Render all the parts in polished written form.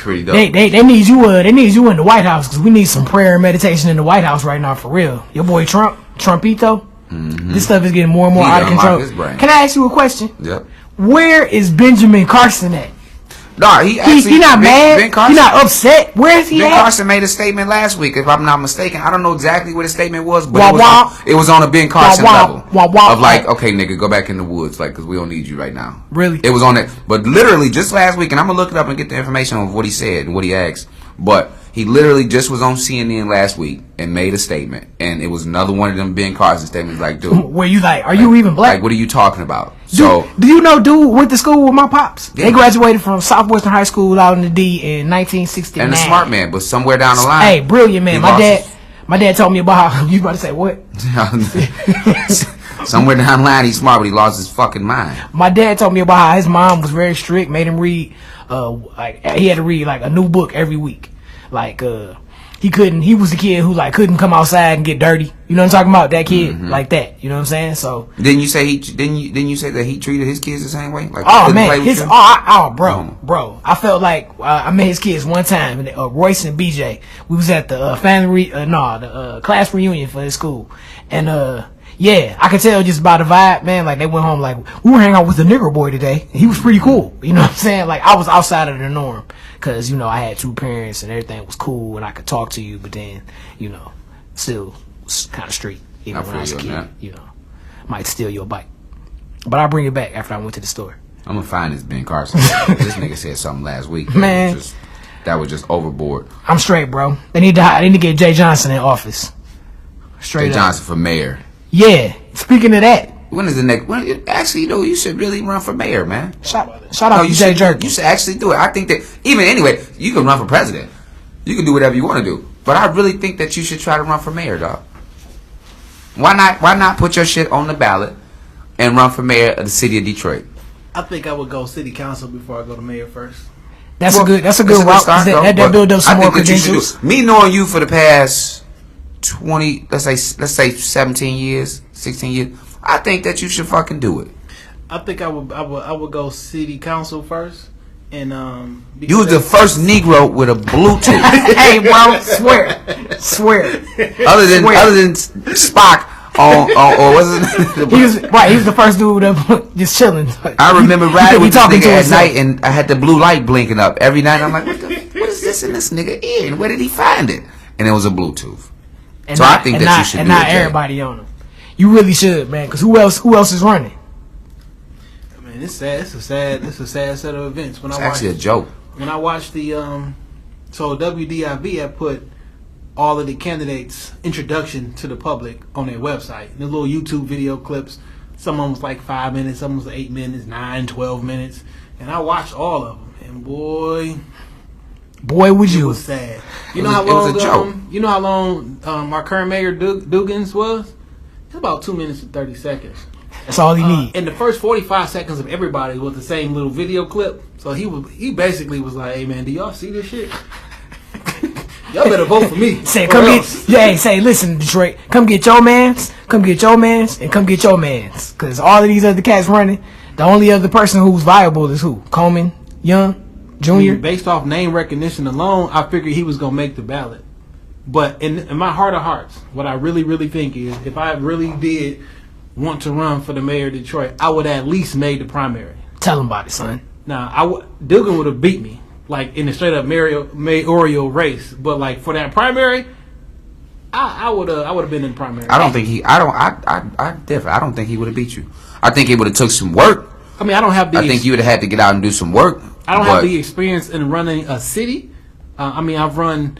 pretty dope. They need you. They need you in the White House because we need some prayer and meditation in the White House right now for real. Your boy Trumpito. Mm-hmm. This stuff is getting more and more out of control. Can I ask you a question? Yep. Where is Benjamin Carson at? No, he not mad. He not upset. Where is he at? Ben Carson made a statement last week, if I'm not mistaken. I don't know exactly what the statement was, but it was on a Ben Carson level of like, okay, nigga, go back in the woods, like, because we don't need you right now. Really? It was on that, but literally just last week, and I'm gonna look it up and get the information on what he said and what he asked. But he literally just was on CNN last week and made a statement, and it was another one of them Ben Carson statements, like, dude, where you like, are you even black? Like, what are you talking about? So, do you know dude went to school with my pops? Yeah. They graduated from Southwestern High School out in the D in 1969. And a smart man, but somewhere down the line, hey, brilliant man. My dad told me about how you about to say what? Somewhere down the line, he's smart, but he lost his fucking mind. My dad told me about how his mom was very strict, made him read, like he had to read like a new book every week. Like he was the kid who like couldn't come outside and get dirty. You know what I'm talking about? That kid like that. You know what I'm saying? So didn't you say that he treated his kids the same way? Like, oh man, bro. I felt like I met his kids one time, and Royce and BJ. We was at the class reunion for his school, and yeah, I could tell just by the vibe, man. Like they went home, like we were hanging out with the nigger boy today. He was pretty cool. You know what I'm saying? Like I was outside of the norm because I had two parents and everything was cool and I could talk to you, but then still kind of street. Even when I was a kid, might steal your bike, but I'll bring it back after I went to the store. I'm gonna find this Ben Carson. This nigga said something last week, man. That was just overboard. I'm straight, bro. They need to get Jay Johnson in office. Straight Jay Johnson for mayor. Yeah. Speaking of that, when is the next? Actually, you should really run for mayor, man. Shout out to Jay Jerk. You should actually do it. I think that you can run for president. You can do whatever you want to do. But I really think that you should try to run for mayor, dog. Why not put your shit on the ballot and run for mayor of the city of Detroit? I think I would go city council before I go to mayor first. That's a good route. That build up some more credentials. Me knowing you for the past 20, let's say 17 years, 16 years, I think that you should fucking do it. I think I would go city council first, and you was the first Negro with a Bluetooth. Hey, bro, swear. Other than Spock or was it? He was the first dude just chilling. I remember riding with this nigga at night, and I had the blue light blinking up every night. I'm like, what is this in this nigga ear? And where did he find it? And it was a Bluetooth. And so I think that you should do it. And not everybody on them. You really should, man. Because who else is running? I mean, it's sad. It's a sad set of events. It's actually a joke. When I watched the so WDIV had put all of the candidates' introduction to the public on their website. And the little YouTube video clips. Some of them was like 5 minutes. Some was 8 minutes, 9, 12 minutes. And I watched all of them. And boy, would you? It was sad. You know how long our current mayor Dugans was? It's about 2 minutes and 30 seconds. That's all he needs. And the first 45 seconds of everybody was the same little video clip. So he basically was like, "Hey man, do y'all see this shit? Y'all better vote for me." Say, listen, Detroit, come get your mans, and come get your mans. Because all of these other cats running, the only other person who's viable is who? Coleman, Young, Junior. Based off name recognition alone, I figured he was gonna make the ballot. But in my heart of hearts, what I really, really think is, if I really did want to run for the mayor of Detroit, I would at least made the primary. Tell him about it, son. Now, Dugan would have beat me, like in a straight up mayoral race. But like for that primary, I would have been in the primary. I don't think he would have beat you. I think it would have took some work. I mean, I think you would have had to get out and do some work. I don't have the experience in running a city. I've run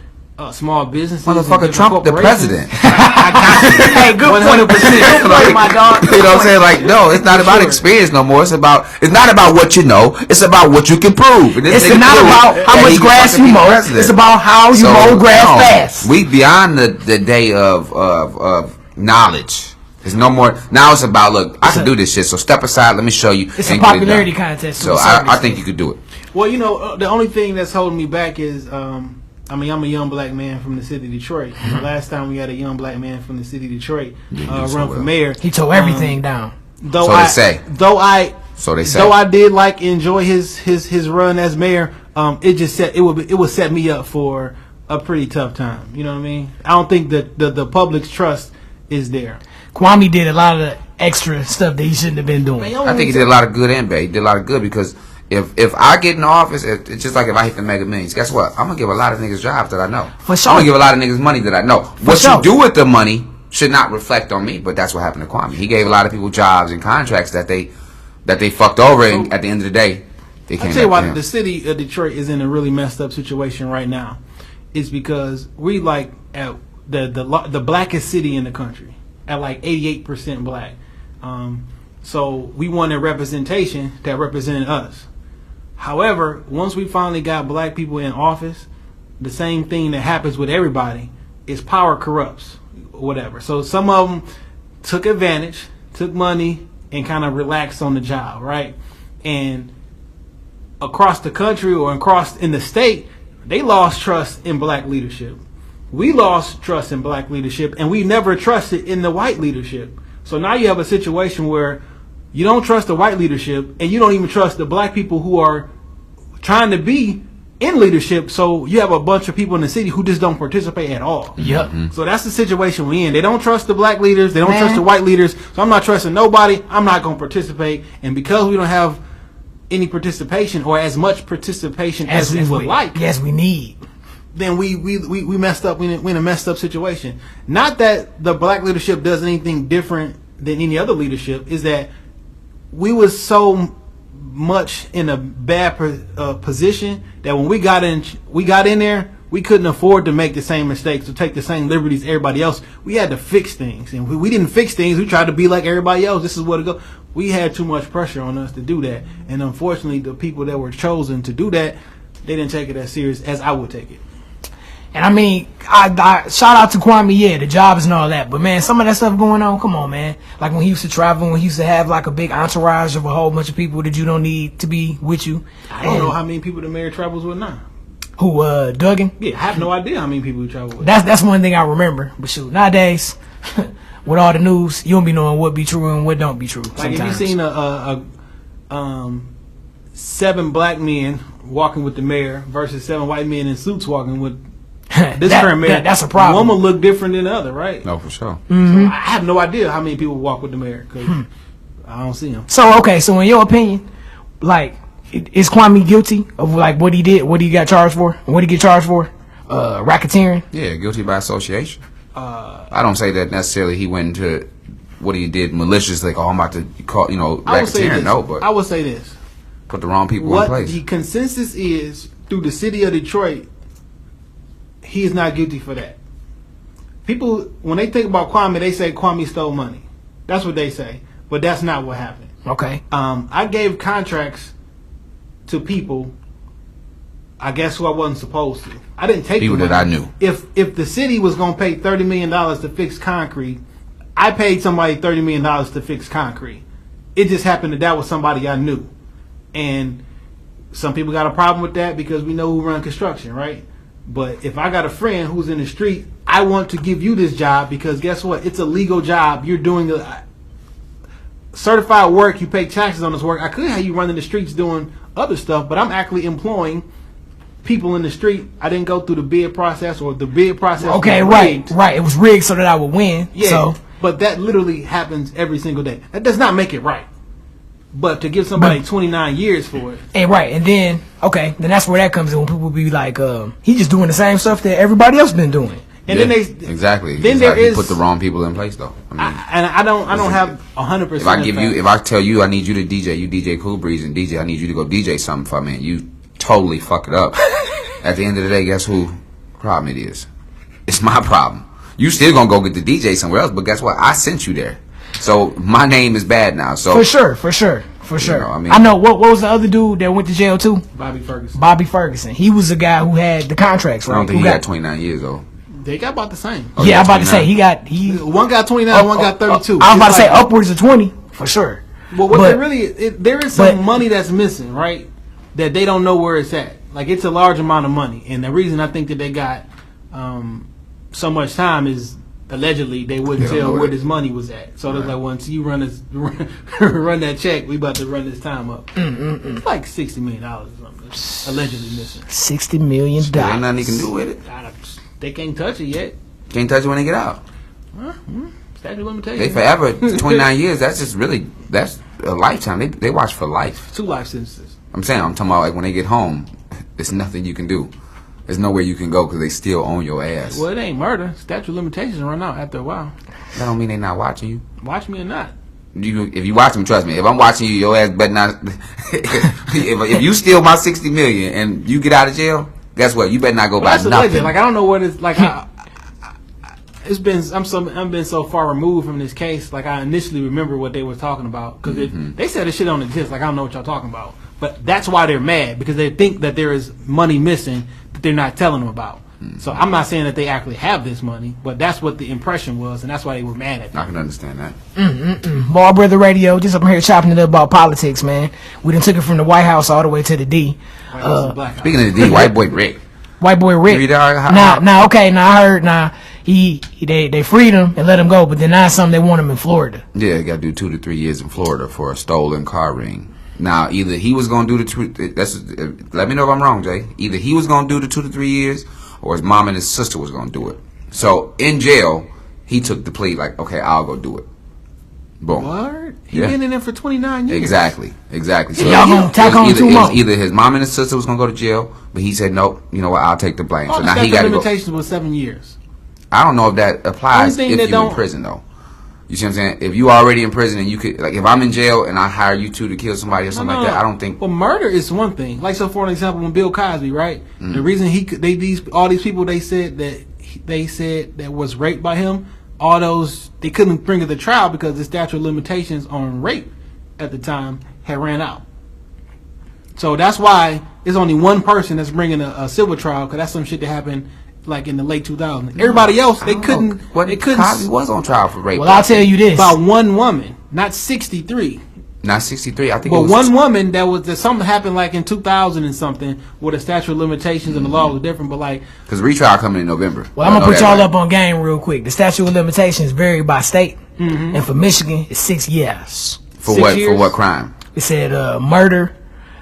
small businesses. Motherfucker, Trump the president. Hey, good 100%. My dog. You know what I'm saying? Like, no, it's not about experience no more. It's not about what you know. It's about what you can prove. It's not about how much grass you mow. It's about how you mow grass fast. We beyond the day of knowledge. There's no more. Now it's about, look, I can do this shit. So step aside. Let me show you. It's a popularity contest. So I think you could do it. Well, the only thing that's holding me back is, I'm a young black man from the city of Detroit. The last time we had a young black man from the city of Detroit run for mayor, he tore everything down. Though I So they say. Though I did enjoy his run as mayor, it would set me up for a pretty tough time. You know what I mean? I don't think that the public's trust is there. Kwame did a lot of the extra stuff that he shouldn't have been doing. I think he did a lot of good and bad. He did a lot of good because if I get in office, it's just like if I hit the Mega Millions. Guess what? I'm gonna give a lot of niggas jobs that I know. For sure. I'm gonna give a lot of niggas money that I know. What you do with the money should not reflect on me. But that's what happened to Kwame. He gave a lot of people jobs and contracts that they fucked over, and at the end of the day, they can't. I'll tell you why the city of Detroit is in a really messed up situation right now. It's because we at the blackest city in the country at 88% black. So we wanted representation that represented us. However, once we finally got black people in office, the same thing that happens with everybody is power corrupts, whatever. So some of them took advantage, took money, and kind of relaxed on the job, right? And across the country or in the state, they lost trust in black leadership. We lost trust in black leadership, and we never trusted in the white leadership. So now you have a situation where you don't trust the white leadership, and you don't even trust the black people who are trying to be in leadership. So you have a bunch of people in the city who just don't participate at all. Yep. Mm-hmm. So that's the situation we in. They don't trust the black leaders. They don't trust the white leaders. So I'm not trusting nobody. I'm not going to participate. And because we don't have any participation or as much participation as we would like, yes, we need. Then we messed up. We're in a messed up situation. Not that the black leadership does anything different than any other leadership. Is that we was so much in a bad position that when we got in there, we couldn't afford to make the same mistakes or take the same liberties everybody else. We had to fix things, and we didn't fix things. We tried to be like everybody else. This is what it goes. We had too much pressure on us to do that, and unfortunately, the people that were chosen to do that, they didn't take it as serious as I would take it. And I mean, I shout out to Kwame, yeah, the jobs and all that. But man, some of that stuff going on, come on, man. Like when he used to travel, when he used to have a big entourage of a whole bunch of people that you don't need to be with you. I don't know how many people the mayor travels with now. Who, Duggan? Yeah, I have no idea how many people he travel with. That's one thing I remember. But shoot, nowadays, with all the news, you don't be knowing what be true and what don't be true. Like if you seen a 7 black men walking with the mayor versus 7 white men in suits walking with this current mayor, that's a problem. One will look different than the other, right? No, for sure. Mm-hmm. So I have no idea how many people walk with the mayor because I don't see them. So okay, so in your opinion, is Kwame guilty of what he did, what he got charged for, and what he get charged for? Racketeering? Yeah, guilty by association. I don't say that necessarily he went into what he did maliciously, like, I'm about to call, racketeering. No, but I would say this. Put the wrong people in place. What the consensus is through the city of Detroit, he is not guilty for that. People, when they think about Kwame, they say Kwame stole money. That's what they say. But that's not what happened. Okay. I gave contracts to people, I guess, who I wasn't supposed to. I didn't take people that I knew. If the city was going to pay $30 million to fix concrete, I paid somebody $30 million to fix concrete. It just happened that was somebody I knew. And some people got a problem with that because we know who run construction, right? But if I got a friend who's in the street, I want to give you this job because guess what? It's a legal job. You're doing certified work. You pay taxes on this work. I could have you running the streets doing other stuff, but I'm actually employing people in the street. I didn't go through the bid process or the bid process. Okay, was rigged. right. It was rigged so that I would win. Yeah, so. But that literally happens every single day. That does not make it right. But to give somebody 29 years for it. And right, and then that's where that comes in when people be like, he just doing the same stuff that everybody else been doing. And then exactly. Then there is, put the wrong people in place though. I don't have 100%. If I tell you I need you to DJ, you DJ Cool Breeze, and DJ I need you to go DJ something for me, and you totally fuck it up. At the end of the day, guess who problem it is? It's my problem. You still gonna go get the DJ somewhere else, but guess what? I sent you there. So my name is bad now. So for sure. I know what was the other dude that went to jail too? Bobby Ferguson. He was the guy who had the contracts, right? I don't think he got 29 years though. They got about the same. Yeah, I'm about to say one got 29, one got 32. I was about to say upwards of 20 for sure. Well, there is some money that's missing, right? That they don't know where it's at. Like it's a large amount of money, and the reason I think that they got so much time is allegedly they wouldn't tell where this money was at. So they're like, once you run that check, we about to run this time up. It's like $60 million or something. Allegedly missing. $60 million. There ain't nothing you can do with it. They can't touch it yet. Can't touch it when they get out. Statute of limitations. They forever. 29 years. That's just really. That's a lifetime. They watch for life. 2 life sentences. I'm talking about like when they get home. There's nothing you can do. There's nowhere you can go because they still own your ass. Well, it ain't murder. Statute of limitations run out after a while. That don't mean they not watching you. Watch me or not. If you watch me, trust me. If I'm watching you, your ass better not. if you steal my $60 million and you get out of jail, guess what? You better not go buy nothing. Alleged. Like I don't know what it's like. It's been I've been so far removed from this case. Like I initially remember what they were talking about because they said this shit don't exist. Like I don't know what y'all talking about. But that's why they're mad because they think that there is money missing that they're not telling them about. So I'm not saying that they actually have this money, but that's what the impression was, and that's why they were mad at them. I can understand that. Ball Brother Radio, just up here chopping it up about politics, man. We done took it from the White House all the way to the D. Speaking of the D, white boy Rick. White boy Rick. I heard they freed him and let him go, but then now something they want him in Florida. Yeah, got to do 2 to 3 years in Florida for a stolen car ring. Now, either he was going to do let me know if I'm wrong, Jay. Either he was going to do the 2 to 3 years, or his mom and his sister was going to do it. So, in jail, he took the plea like, okay, I'll go do it. Boom. What? He been in there for 29 years. Exactly. So y'all gonna tack on 2 more. Either his mom and his sister was going to go to jail, but he said, nope, you know what, I'll take the blame. So now he got to go. limitations was 7 years. I don't know if that applies if you're in prison, though. You see what I'm saying? If you already in prison and you could, like, if I'm in jail and I hire you two to kill somebody or something like that, I don't think. Well, murder is one thing. Like, so for an example, when Bill Cosby, right? The reason all these people they said that was raped by him, all those they couldn't bring it to trial because the statute of limitations on rape at the time had ran out. So that's why there's only one person that's bringing a civil trial because that's some shit that happened. Like in the late 2000s, everybody else they couldn't. Cosby was on trial for rape. Well, I'll tell you this about one woman, not 63. Not 63. I think. But one woman that something happened like in 2000 and something where the statute of limitations and the law was different. But like because retrial coming in November. Well, I'm gonna put y'all up on game real quick. The statute of limitations vary by state, and for Michigan it's 6 years. For 6 what? Years? For what crime? It said murder.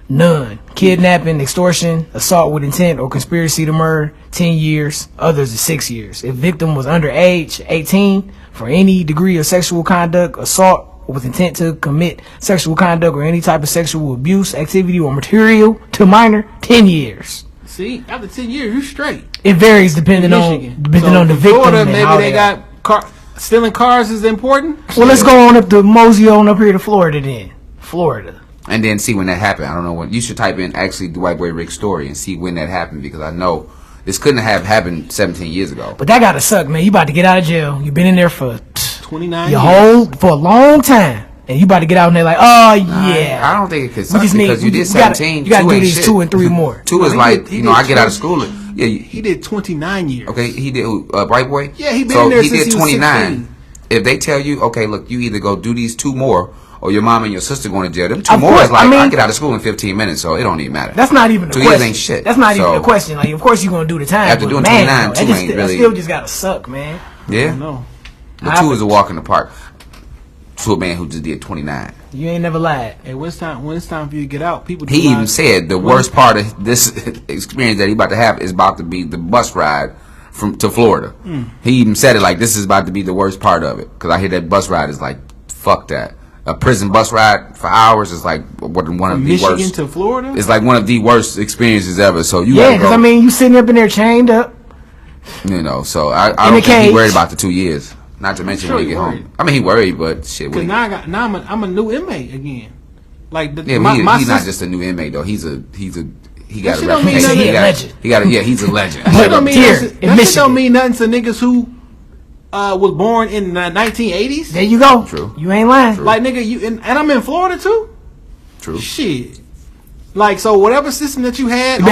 None. Kidnapping, extortion, assault with intent, or conspiracy to murder, 10 years. Others is 6 years. If victim was under age 18 for any degree of sexual conduct, assault with intent to commit sexual conduct or any type of sexual abuse, activity, or material to minor, 10 years. See, after 10 years, you're straight. It varies depending on the victim. Florida, maybe they got stealing cars is important. Well, let's go on up to mosey on up here to Florida then. Florida. And then see when that happened. I don't know when. You should type in actually the White Boy Rick story and see when that happened because I know this couldn't have happened 17 years ago. But that gotta suck, man. You about to get out of jail. You've been in there for 29 years. For a long time. And you about to get out and they're like, oh, yeah. I don't think it could suck because you did 17. You gotta do these 2 and 3 more. 2 is like, I get out of school. Yeah, he did 29 years. Okay, he did, White Boy? Yeah, he been in there since he was 29. 16. If they tell you, okay, look, you either go do these 2 more or your mom and your sister going to jail. Them 2 more is like, I get out of school in 15 minutes, so it don't even matter. That's not even a 2 question. years ain't shit. That's not even a question. Like, of course you're going to do the time. After doing 29, 2 ain't really. That still just got to suck, man. Yeah? No. But 2 is a walk in the park. To a man who just did 29. You ain't never lied. Hey, when it's time for you to get out, people. He even said the worst part of this experience that he about to have is about to be the bus ride to Florida. He even said it like this is about to be the worst part of it because I hear that bus ride is like fuck that. A prison bus ride for hours is like one of the worst. Michigan to Florida. It's like one of the worst experiences ever. So because I mean you sitting up in there chained up. You know, so I don't think he worried about the 2 years. Not to mention when he get home. I mean, he worried, but shit. Because now I'm a new inmate again. Like he's not just a new inmate though. He got a reputation. He's a legend. That don't mean nothing to niggas who was born in the 1980s. There you go. True. You ain't lying. True. Like nigga, and I'm in Florida too. True. Shit. Like so, whatever system that you had,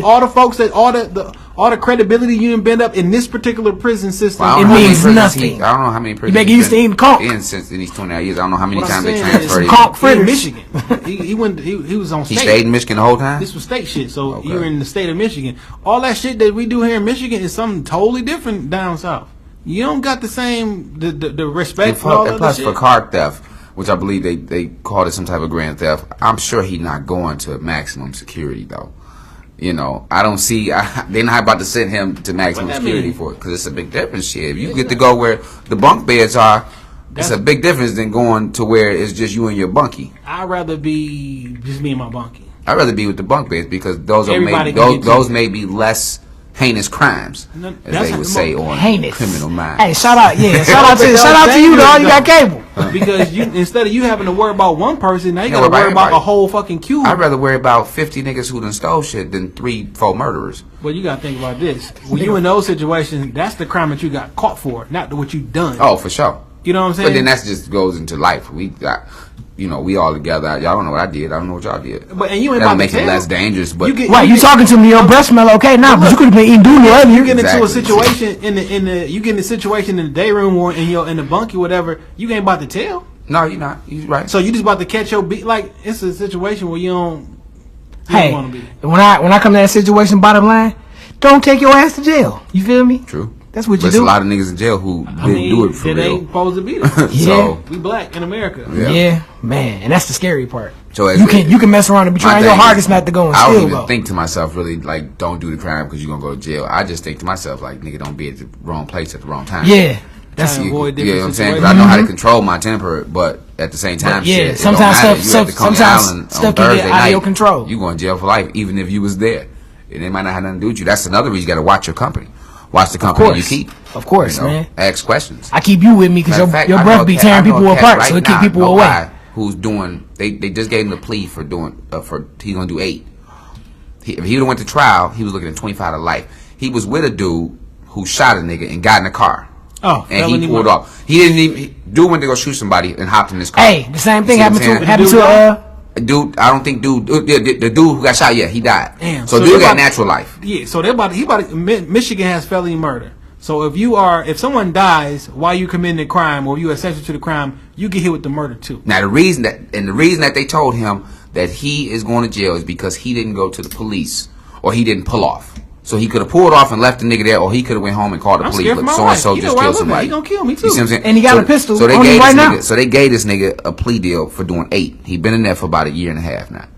all the folks that all the credibility you done been up in this particular prison system, it means nothing. I don't know how many prisons you make used to eating conch since in these 29 years. I don't know how many times they transferred him. In Michigan. he was on state. He stayed in Michigan the whole time? This was state shit. So you're in the state of Michigan. All that shit that we do here in Michigan is something totally different down south. you don't got the same the respect for all and of plus shit. for car theft, which I believe they called it some type of grand theft. I'm sure he's not going to maximum security though. You know, I don't see. They're not about to send him to maximum security for it because it's a big difference. Shit, if you get to go where the bunk beds are, it's a big difference than going to where it's just you and your bunkie. I'd rather be just me and my bunkie. I'd rather be with the bunk beds because those Everybody are those to may be less heinous crimes, as they would say on heinous. Criminal Minds. Hey, shout out to you, dog. You got cable. Because instead of you having to worry about one person, now you got to worry about a whole fucking queue. I'd rather worry about 50 niggas who done stole shit than 3-4 murderers. Well, you got to think about this. When you in those situations, that's the crime that you got caught for, not what you done. Oh, for sure. You know what I'm saying? But then that just goes into life. We got, we all together. Y'all don't know what I did. I don't know what y'all did. But and you ain't That'll about make to it tell. less dangerous. But You talking to me? Your breath smell okay now, but you could have been eating doodle earlier. You get into a situation in the you get in a situation in the day room or in the bunkie or whatever. You ain't about to tell. No, you're not. You're right. So you just about to catch your beat. Like it's a situation where you don't want to be. When I come to that situation, bottom line, don't take your ass to jail. You feel me? True. That's what you There's do. a lot of niggas in jail who didn't do it for real. It ain't supposed to be there. So we black in America. Yeah, man, and that's the scary part. So you can mess around and be trying your hardest not to go and I steal. don't even think to myself really like don't do the crime because you're gonna go to jail. I just think to myself like nigga don't be at the wrong place at the wrong time. Yeah. That's you know avoid what I'm saying? 'Cause situations. I know how to control my temper, but at the same time, shit, sometimes it don't matter. stuff You at the Coney sometimes Island stuff on can Thursday get out of your night, control. You going to jail for life, even if you was there, and it might not have nothing to do with you. That's another reason you got to watch your company. Watch the company you keep. Of course, man. Ask questions. I keep you with me because your breath be tearing people apart, so it keep people away. Who's doing? They just gave him the plea for doing he's gonna do 8. If he would have went to trial, he was looking at 25 to life. He was with a dude who shot a nigga and got in the car. Oh, and he pulled off. He didn't even. Dude went to go shoot somebody and hopped in his car. Hey, the same thing happened to dude. I don't think the dude who got shot. Yeah, he died. Damn. So dude got natural life. Yeah. So Michigan has felony murder. So if someone dies while you committing a crime or you are sentenced to the crime, you get hit with the murder too. Now the reason that they told him that he is going to jail is because he didn't go to the police or he didn't pull off. So he could have pulled off and left the nigga there, or he could have went home and called the police. But so and so just killed somebody. He gonna kill me too. You see what I'm saying? And he got a pistol. So they on gave him right now. So they gave this nigga a plea deal for doing 8. He been in there for about a year and a half now.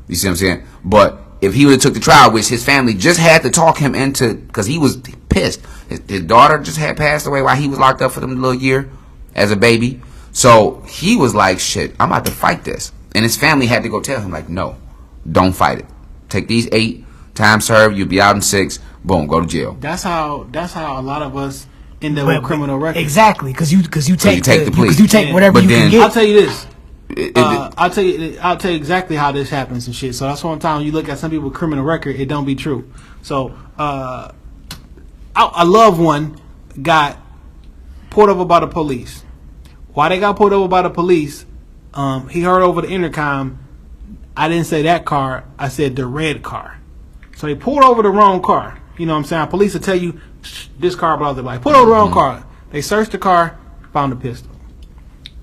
You see what I'm saying? But if he would have took the trial, which his family just had to talk him into, because he was pissed. His daughter just had passed away while he was locked up for them little year as a baby. So he was like, "Shit, I'm about to fight this," and his family had to go tell him like, "No, don't fight it. Take these 8 time served. You'll be out in 6. Boom, go to jail." That's how a lot of us end up with criminal records. Exactly, because you take the plea. Because you take whatever but you can get. I'll tell you this. I'll tell you exactly how this happens and shit. So that's one time you look at some people's criminal record, it don't be true. So a loved one got pulled over by the police. Why they got pulled over by the police? He heard over the intercom. I didn't say that car. I said the red car. So they pulled over the wrong car. You know what I'm saying? Police will tell you this car, blah blah blah. Pull over the wrong car. They searched the car, found a pistol.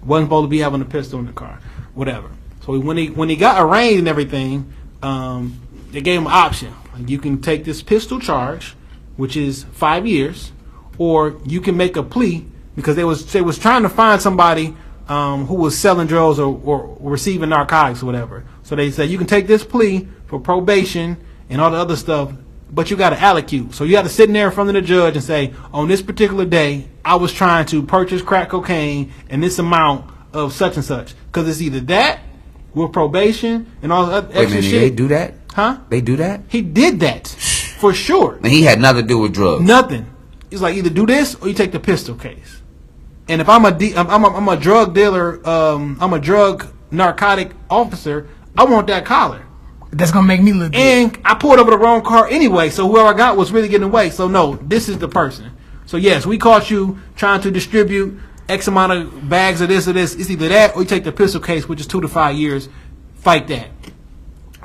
Wasn't supposed to be having a pistol in the car, whatever. So when he got arraigned and everything, they gave him an option. Like, you can take this pistol charge, which is 5 years, or you can make a plea because they was trying to find somebody who was selling drugs or receiving narcotics or whatever. So they said you can take this plea for probation and all the other stuff, but you got to allocute. So you got to sit in there in front of the judge and say, on this particular day, I was trying to purchase crack cocaine and this amount of such and such. Because it's either that with probation and all that extra shit. They do that? Huh? They do that? He did that for sure. And he had nothing to do with drugs. Nothing. It's like either do this or you take the pistol case. And if I'm a drug dealer, I'm a drug narcotic officer, I want that collar. That's gonna make me look good. And I pulled over the wrong car anyway, so whoever I got was really getting away. So no, this is the person. So yes, we caught you trying to distribute X amount of bags of this or this. It's either that or you take the pistol case, which is 2 to 5 years. Fight that.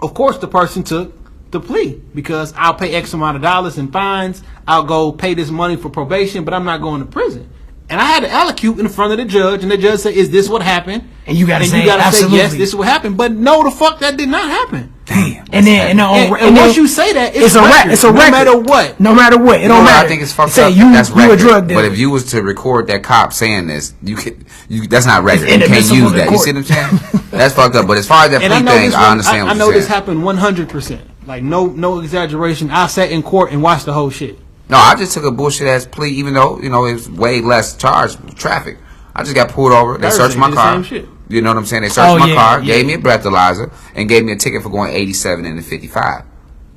Of course, the person took the plea because I'll pay X amount of dollars in fines. I'll go pay this money for probation, but I'm not going to prison. And I had to allocute in front of the judge, and the judge said, "Is this what happened?" And you got to say, "Yes, this is what happened." But no, the fuck, that did not happen. Damn. And once you say that, it's a record. It's a record. No matter what. No matter what. It don't matter. I think it's fucked say up. That's you a drug dealer. But if you was to record that cop saying this, that's not record. You can't inadmissible use in that. You court. see what I'm saying? That's fucked up. But as far as that plea thing, I understand what I know you're this saying. happened 100%. Like no exaggeration. I sat in court and watched the whole shit. No, I just took a bullshit ass plea, even though it was way less charged with traffic. I just got pulled over. They searched my car. Same shit. You know what I'm saying? They searched my car, gave me a breathalyzer, and gave me a ticket for going 87 into 55.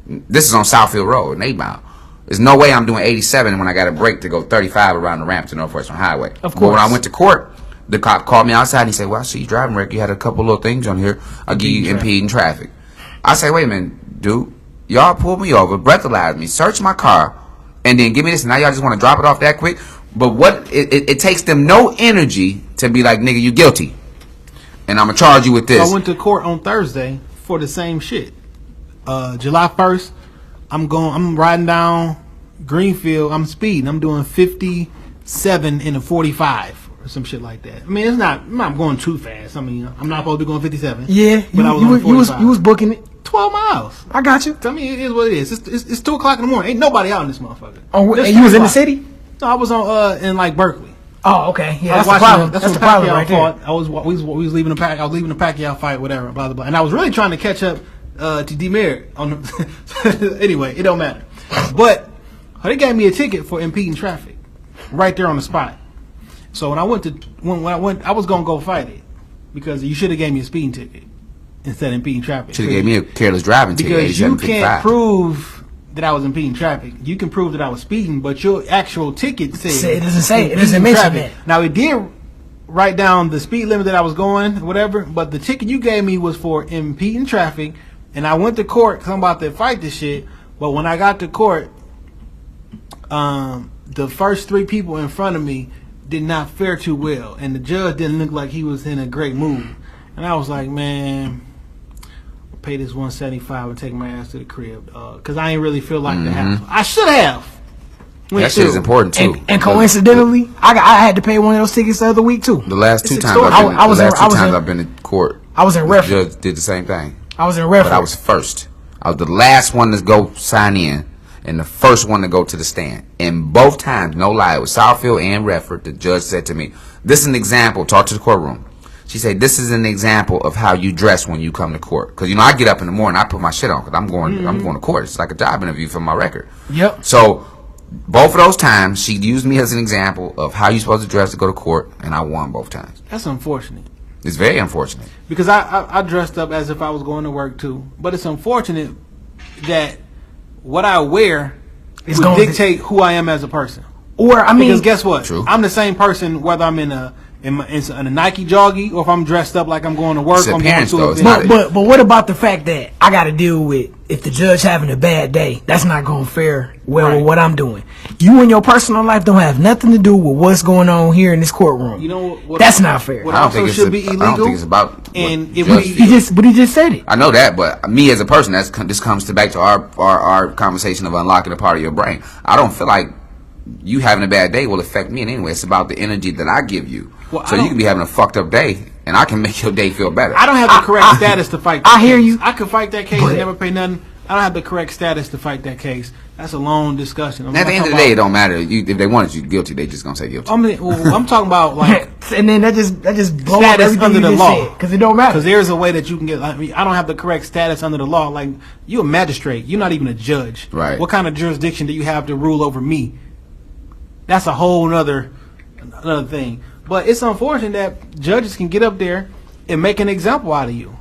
This is on Southfield Road in 8 Mile. There's no way I'm doing 87 when I got a break to go 35 around the ramp to Northwestern Highway. Of course. But when I went to court, the cop called me outside and he said, "Well, I see you driving record. You had a couple little things on here. I'll give you impeding traffic." I say, "Wait a minute, dude. Y'all pulled me over, breathalyzed me, searched my car, and then give me this. And now y'all just want to drop it off that quick?" But what it takes them no energy to be like, "Nigga, you guilty, and I'm gonna charge you with this." I went to court on Thursday for the same shit. July 1st, I'm riding down Greenfield. I'm speeding. I'm doing 57 in a 45 or some shit like that. I mean, I'm not going too fast. I mean, I'm not supposed to be going 57. Yeah, but I was on 45. you was booking it. 12 miles. I got you. I mean, it is what it is. It's 2 o'clock in the morning. Ain't nobody out in this motherfucker. Oh, and you was in the city? No, I was on in like Berkeley. Oh, okay. Yeah, that's the problem. That's the problem right there. I was we was leaving the pack. I was leaving the Pacquiao fight, whatever, blah blah blah. And I was really trying to catch up to D-Merritt on the. Anyway, it don't matter. But they gave me a ticket for impeding traffic right there on the spot. So when I went, I was gonna go fight it because you should have gave me a speeding ticket instead of impeding traffic. Should have gave me a careless driving ticket. Because you 87.55. can't prove that I was impeding traffic. You can prove that I was speeding, but your actual ticket says It doesn't say. It doesn't mention that. Now it did write down the speed limit that I was going, whatever. But the ticket you gave me was for impeding traffic, and I went to court because I'm about to fight this shit. But when I got to court, the first 3 people in front of me did not fare too well, and the judge didn't look like he was in a great mood. And I was like, man, pay this $175 and take my ass to the crib, because I ain't really feel like the hassle. I should have. That shit is important too. And coincidentally, I had to pay one of those tickets the other week too. The last 2 times I've been in court, I was in reference. The judge did the same thing. I was in reference. But I was first. I was the last one to go sign in, and the first one to go to the stand. And both times, no lie, it was Southfield and Redford. The judge said to me, "This is an example." Talk to the courtroom. She said, "This is an example of how you dress when you come to court." Because I get up in the morning, I put my shit on because I'm going to court. It's like a job interview for my record. Yep. So both of those times, she used me as an example of how you're supposed to dress to go to court, and I won both times. That's unfortunate. It's very unfortunate. Because I dressed up as if I was going to work too. But it's unfortunate that what I wear would dictate who I am as a person. Or because guess what? True. I'm the same person whether I'm in a Nike joggy or if I'm dressed up like I'm going to work. I'm going to event. But what about the fact that I got to deal with if the judge having a bad day? That's not going to fare well with what I'm doing. You and your personal life don't have nothing to do with what's going on here in this courtroom. You know what? That's not fair. What also should be illegal. I don't think it's about. And he just said it. I know that, but me as a person, this comes back to our conversation of unlocking a part of your brain. I don't feel like you having a bad day will affect me in any way. It's about the energy that I give you. Well, so you can be having a fucked up day, and I can make your day feel better. I don't have the correct status to fight that I hear you. I could fight that case and never pay nothing. I don't have the correct status to fight that case. That's a long discussion. At the end of the day, it don't matter. If they wanted you guilty, they just gonna say guilty. I'm talking about like, and then that just blows status under the law because it don't matter. Because there's a way that you can get. I don't have the correct status under the law. Like you're a magistrate. You're not even a judge. Right. What kind of jurisdiction do you have to rule over me? That's a whole another thing. But it's unfortunate that judges can get up there and make an example out of you.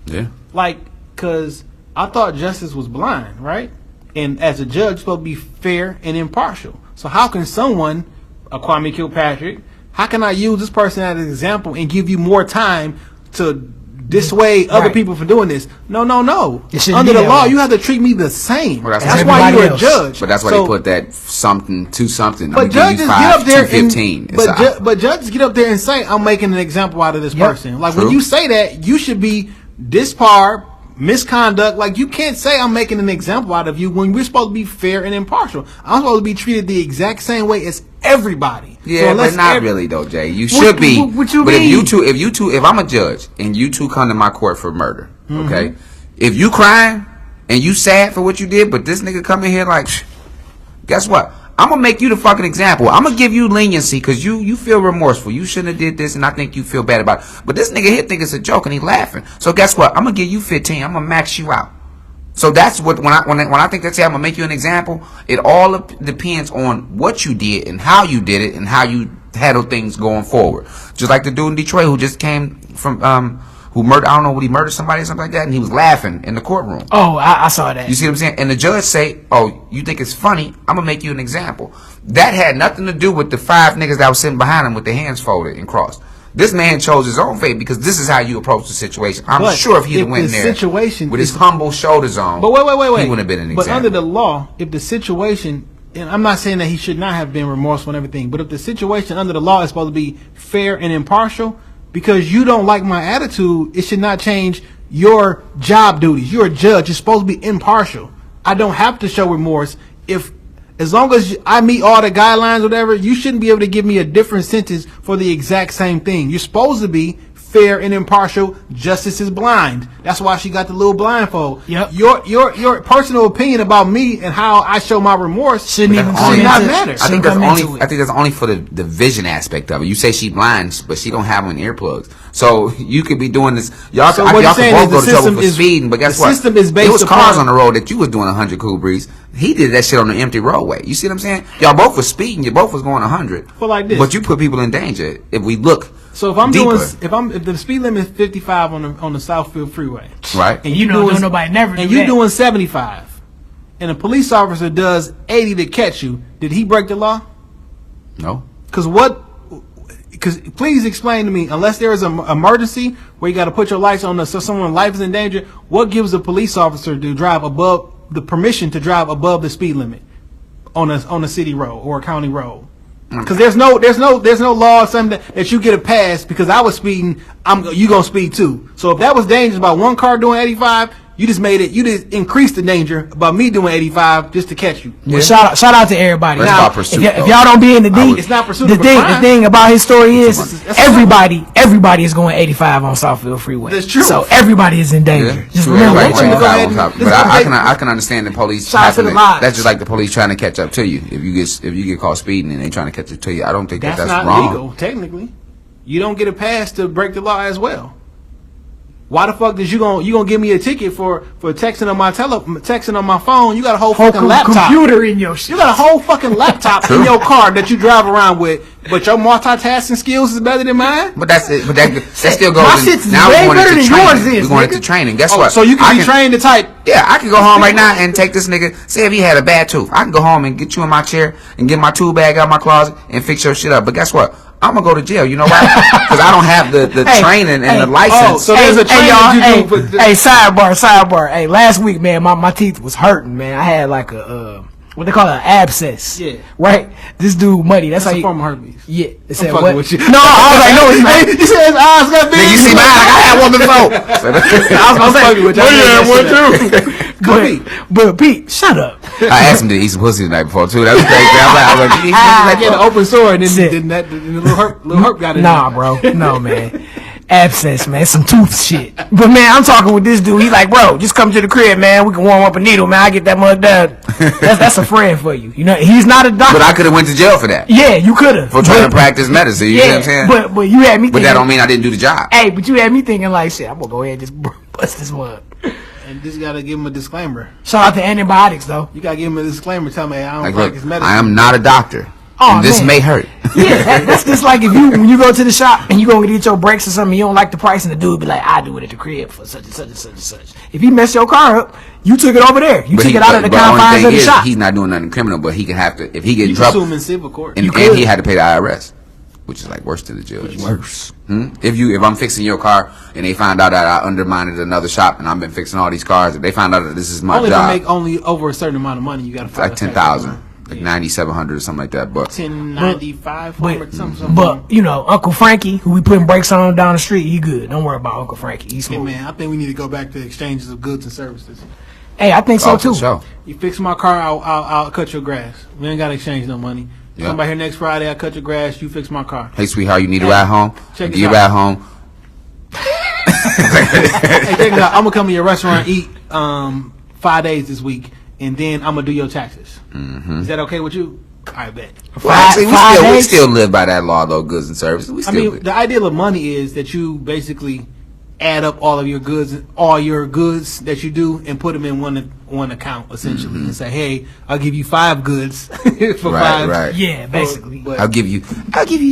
Yeah. Like, because I thought justice was blind, right? And as a judge, you're supposed to be fair and impartial. So how can someone, Kwame Kilpatrick, how can I use this person as an example and give you more time to dissuade other people from doing this? No. Under the law, you have to treat me the same. Well, that's why you're a judge. But that's why they put that something to something. But judges get up there and but judges get up there and say, "I'm making an example out of this person." Like when you say that, you should be dispar, misconduct. Like you can't say I'm making an example out of you when we're supposed to be fair and impartial. I'm supposed to be treated the exact same way as everybody. Yeah, but not really though, Jay. You should be. What you mean? If I'm a judge and you two come to my court for murder, okay? if you crying and you sad for what you did, but this nigga come in here like, guess what? I'm gonna make you the fucking example. I'm gonna give you leniency because you feel remorseful. You shouldn't have did this, and I think you feel bad about it. But this nigga here think it's a joke, and he laughing. So guess what? I'm gonna give you 15. I'm gonna max you out. So that's what when I think that's it, I'm gonna make you an example. It all depends on what you did and how you did it and how you handle things going forward. Just like the dude in Detroit who just came from who murdered, I don't know, what he murdered somebody or something like that, and he was laughing in the courtroom. Oh, I saw that. You see what I'm saying? And the judge say, "Oh, you think it's funny? I'm gonna make you an example." That had nothing to do with the 5 niggas that was sitting behind him with their hands folded and crossed. This man chose his own fate because this is how you approach the situation. I'm sure if he'd went in there with his humble shoulders on, but wait, he wouldn't have been an example. But under the law, if the situation, and I'm not saying that he should not have been remorseful and everything, but if the situation under the law is supposed to be fair and impartial, because you don't like my attitude, it should not change your job duties. You're a judge. You're supposed to be impartial. I don't have to show remorse. As long as I meet all the guidelines or whatever, you shouldn't be able to give me a different sentence for the exact same thing. You're supposed to be fair and impartial. Justice is blind. That's why she got the little blindfold. Yep. Your personal opinion about me and how I show my remorse shouldn't even matter. I think that's only for the vision aspect of it. You say she blind, but she don't have on earplugs. So you could be doing this. Y'all could both go to trouble for speeding, but guess what? The system is based There was cars on the road that you was doing 100 cool breeze. He did that shit on an empty roadway. You see what I'm saying? Y'all both was speeding. You both was going 100. Well, like this. But you put people in danger. If we look. So if I'm deeper. if the speed limit is 55 on the Southfield Freeway, right, and nobody never and you doing 75, and a police officer does 80 to catch you, did he break the law? No. Because please explain to me, unless there is an emergency where you got to put your lights on, so someone's life is in danger, what gives a police officer to drive above the permission to drive above the speed limit on a city road or a county road? Because there's no law or something that you get a pass because I was speeding. You gonna speed too. So if that was dangerous about one car doing 85, you just increased the danger about me doing 85 just to catch you. Well, shout out to everybody. Now, if y'all don't be in the deep, it's not pursuit. The thing about his story is everybody is going 85 on Southfield Freeway. That's true. So everybody is in danger. Just remember that. But I can understand the police. That's just like the police trying to catch up to you. If you get caught speeding and they trying to catch up to you, I don't think that's not wrong. Legal. Technically, you don't get a pass to break the law as well. Why the fuck you gonna give me a ticket for texting on my phone? You got a whole fucking laptop. Computer in your shit. You got a whole fucking laptop in your car that you drive around with, but your multitasking skills is better than mine. But that's it. But that still goes. My shit's now way we're going better into than yours training. is, We're going nigga. into training. Guess what? So you can be trained to type. Yeah, I can go home right now and take this nigga. Say if he had a bad tooth, I can go home and get you in my chair and get my tool bag out of my closet and fix your shit up. But guess what? I'm gonna go to jail. You know why? Because I don't have the training and the license. So there's a training you do. Hey, sidebar. Hey, last week, man, my teeth was hurting, man. I had like a what they call it, an abscess. Yeah. Right. This dude Muddy. That's how a form of herpes. Yeah. They said I'm what? with you. No, I was like, no, it's not. You said his eyes got big. You see mine? I had one before. I was gonna say, with you. had one too. But Pete, shut up. I asked him to eat some pussy the night before too. That was crazy. I was like, I get an open sore and then the little herp got it. Nah, bro. No, man. Abscess, man. Some tooth shit. But, man, I'm talking with this dude. He's like, bro, just come to the crib, man. We can warm up a needle, man. I get that mud done. That's a friend for you. You know, he's not a doctor. But I could have went to jail for that. Yeah, you could have. For trying to practice medicine. You know what I'm saying? But you had me thinking. But that don't mean I didn't do the job. Hey, but you had me thinking like, shit, I'm going to go ahead and just bust this mud. And just got to give him a disclaimer. Shout out to antibiotics, though. You got to give him a disclaimer. Tell me, I don't like, practice medicine. I am not a doctor. Oh, and this man. may hurt. Yeah, that's just like when you go to the shop and you go get your brakes or something, you don't like the price, and the dude be like, I do it at the crib for such and such and such and such. If he messed your car up, you took it over there. You took it out of the confines of the shop. He's not doing nothing criminal, but he can have to, if he get in trouble. trouble. You can sue him in civil court. And he had to pay the IRS, which is like worse to the judge. Worse. If I'm fixing your car and they find out that I undermined another shop and I've been fixing all these cars, if they find out that this is my job. Only if you make only over a certain amount of money, you got to like 10,000. Like 9,700 or something like that, but 1095 something. But you know, Uncle Frankie, who we putting brakes on down the street, he good. Don't worry about Uncle Frankie. He's smooth. Hey man, I think we need to go back to exchanges of goods and services. Hey, I think so too. Sure. You fix my car, I'll cut your grass. We ain't gotta exchange no money. Yeah. Come by here next Friday, I'll cut your grass. You fix my car. Hey, sweetheart, you need a ride home? Check Give you a ride home. Hey, check it out. I'm gonna come to your restaurant, eat 5 days this week, and then I'm gonna do your taxes. Mm-hmm. Is that okay with you? I bet. Well, actually, we still live by that law, though. Goods and services. We still live. The ideal of money is that you basically add up all your goods that you do and put them in one account essentially, and say, "Hey, I'll give you 5 goods for right, 5." Right. Yeah, basically. But I'll give you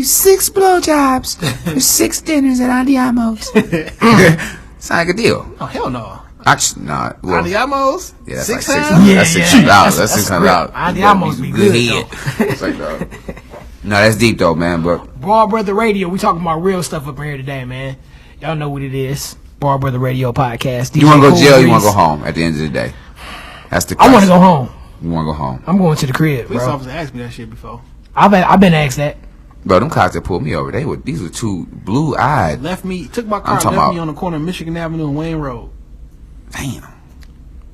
6 blowjobs for 6 dinners at Andiamo's. It's not a good deal. Oh hell no. Actually, nah. Well, Andiamo's? yeah, that's 6 like times? $6. That's $600. That's $600. Andiamo's be good though. It's like, no, that's deep though, man. But Brotha Radio, we talking about real stuff up in here today, man. Y'all know what it is. Brotha Radio podcast. You want to go to jail? Or you want to go home at the end of the day? That's the question. I want to go home. You want to go home? I'm going to the crib, Police bro. officer asked me that shit before. I've been asked that. Bro, them cops that pulled me over, these were 2 blue-eyed. Took my car and left me on the corner of Michigan Avenue and Wayne Road. Damn.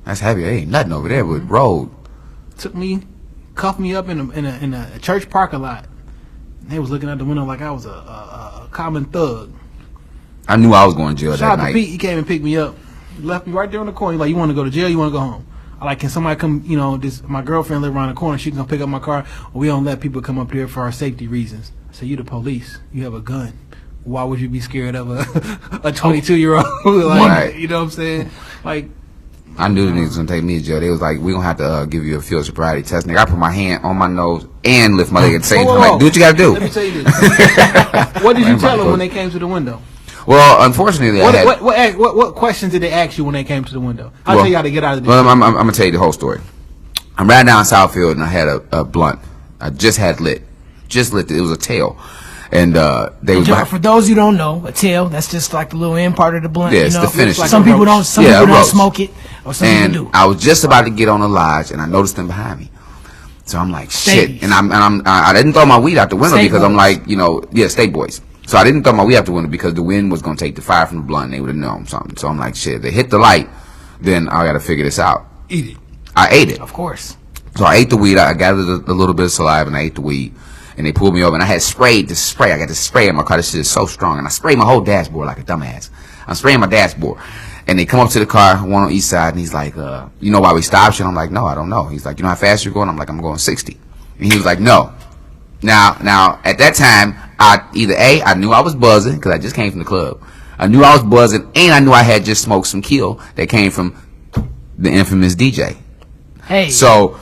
That's heavy. There ain't nothing over there with road. Took me, cuffed me up in a church parking lot. And they was looking out the window like I was a common thug. I knew I was going to jail Shout that out to night. Pete. He came and picked me up. Left me right there on the corner. He's like, you want to go to jail? You want to go home? I like, can somebody come, my girlfriend live around the corner. She can come pick up my car. We don't let people come up here for our safety reasons. So you the police. You have a gun. Why would you be scared of a 22-year-old? Like, Right. You know what I'm saying? Like, I knew the niggas was going to take me to jail. They was like, we going to have to give you a field sobriety test. Nigga, I put my hand on my nose and lift my leg at the same time. Like, do what you got to do. Let me tell you this. What did you tell them when they came to the window? Well, unfortunately, What questions did they ask you when they came to the window? I'll tell you how to get out of this. Well, I'm going to tell you the whole story. I'm riding down Southfield, and I had a blunt. I just had lit. Just lit. It was a tail. And they was For those who don't know, a tail, that's just like the little end part of the blunt. Yeah, it's the finish. Some people don't smoke it, or some and people do. I was just about to get on the lodge, and I noticed them behind me. So I'm like, shit. Stadies. And I didn't throw my weed out the window State because boys. I'm like, state boys. So I didn't throw my weed out the window because the wind was going to take the fire from the blunt, and they would have known something. So I'm like, shit, they hit the light, then I got to figure this out. Eat it. I ate it. Of course. So I ate the weed. I gathered a little bit of saliva, and I ate the weed. And they pulled me over, and I had sprayed this spray. I got this spray in my car. This shit is so strong. And I sprayed my whole dashboard like a dumbass. I'm spraying my dashboard. And they come up to the car, one on each side, and he's like, you know why we stopped you? And I'm like, no, I don't know. He's like, you know how fast you're going? I'm like, I'm going 60. And he was like, no. Now, at that time, I knew I was buzzing, because I just came from the club. I knew I was buzzing, and I knew I had just smoked some kill that came from the infamous DJ. Hey. So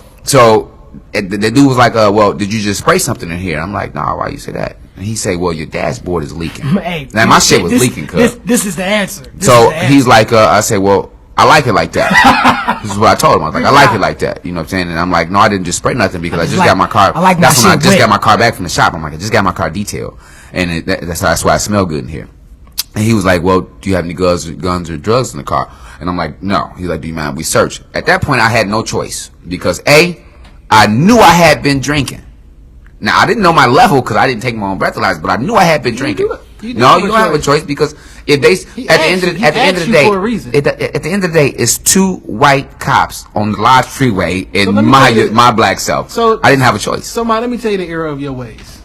the dude was like, well, did you just spray something in here? I'm like, nah, why you say that? And he say, well, your dashboard is leaking. Hey, now, my shit was leaking, cuz. This is the answer. He's like, I say, well, I like it like that. This is what I told him. I was like, I like it like that. You know what I'm saying? And I'm like, no, I didn't just spray nothing because I just got my car. I like that's my when I shit just wet. got my car back from the shop. I'm like, I just got my car detailed. And that's why I smell good in here. And he was like, well, do you have any guns or drugs in the car? And I'm like, no. He's like, do you mind if we search? At that point, I had no choice because I knew I had been drinking. Now, I didn't know my level because I didn't take my own breathalyzer, but I knew I had been drinking. You don't have a choice because if at the end of the day, it's 2 white cops on the Lodge Freeway and my black self. So I didn't have a choice. So, let me tell you the error of your ways.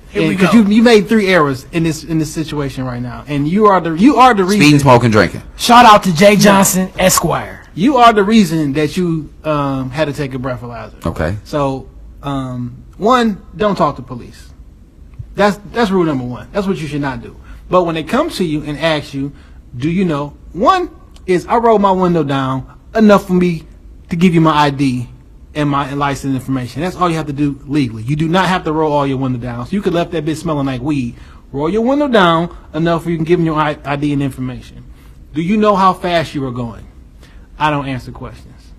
Here we go. You made 3 errors in this situation right now, and you are the reason. Speeding, smoking, drinking. Shout out to Jay Johnson, Esquire. You are the reason that you had to take a breathalyzer. Okay. So, 1, don't talk to police. That's rule number 1. That's what you should not do. But when they come to you and ask you, do you know? 1 is I roll my window down enough for me to give you my ID and my license information. That's all you have to do legally. You do not have to roll all your window down. So you could left that bitch smelling like weed. Roll your window down enough where you can give them your ID and information. Do you know how fast you were going? I don't answer questions.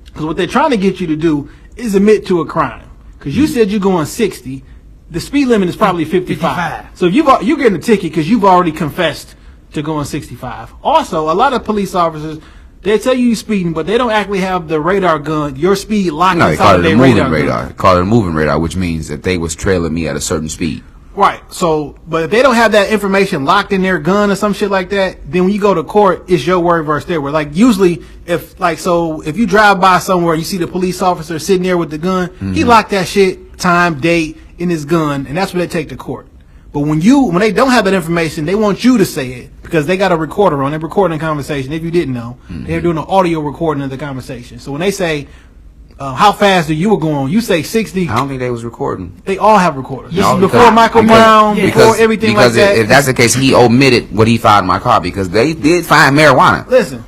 Because what they're trying to get you to do is admit to a crime. Because you said you're going 60. The speed limit is probably 55. So if you're getting a ticket because you've already confessed to going 65. Also, a lot of police officers, they tell you you're speeding, but they don't actually have the radar gun, your speed locked inside of their radar. They call it a moving radar, which means that they was trailing me at a certain speed. Right. So, but if they don't have that information locked in their gun or some shit like that, then when you go to court, it's your word versus their word. Like usually, if you drive by somewhere, you see the police officer sitting there with the gun, he locked that shit, time, date in his gun, and that's what they take to court. But when they don't have that information, they want you to say it because they got a recorder on. They're recording the conversation. If you didn't know, they're doing an audio recording of the conversation. So when they say, how fast are you going? You say 60. I don't think they was recording. They all have recorders. This No, is before Michael Brown, before everything like that. If that's the case, he omitted what he found in my car because they did find marijuana. Listen,